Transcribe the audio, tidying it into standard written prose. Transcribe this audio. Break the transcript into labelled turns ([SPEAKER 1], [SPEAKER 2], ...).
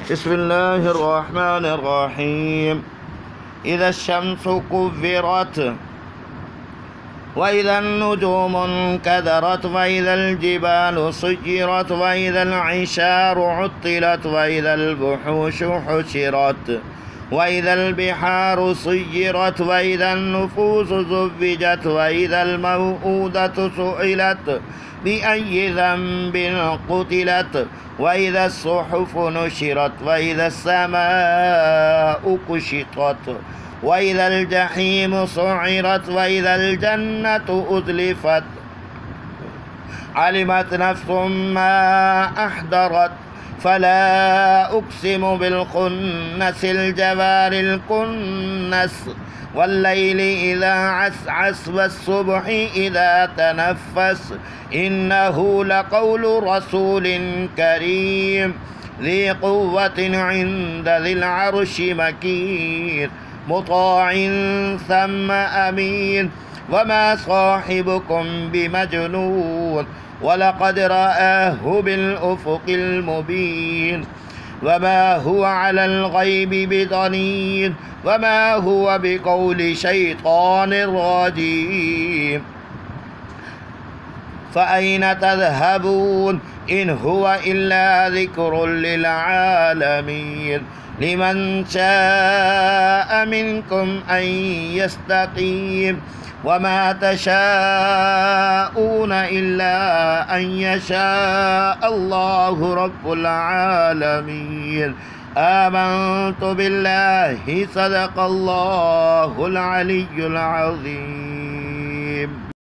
[SPEAKER 1] بسم الله الرحمن الرحيم. إذا الشمس كورت وإذا النجوم انكدرت وإذا الجبال سيرت وإذا العشار عطلت وإذا الوحوش حشرت وإذا البحار سيرت وإذا النفوس زوجت وإذا الموءودة سئلت بأي ذنب قتلت وإذا الصحف نشرت وإذا السماء كشطت وإذا الجحيم سعرت وإذا الجنة أزلفت علمت نفس ما أحضرت فلا أقسم بالخنس الجوار الكنس والليل إذا عسعس والصبح إذا تنفس إنه لقول رسول كريم ذي قوة عند ذي العرش مكين مطاع ثم أمين وما صاحبكم بمجنون ولقد رآه بالأفق المبين وما هو على الغيب بضنين وما هو بقول شيطان رجيم فأين تذهبون إن هو إلا ذكر للعالمين لمن شاء منكم أن يستقيم وما تشاءون إلا أن يشاء الله رب العالمين. آمنت بالله صدق الله العلي العظيم.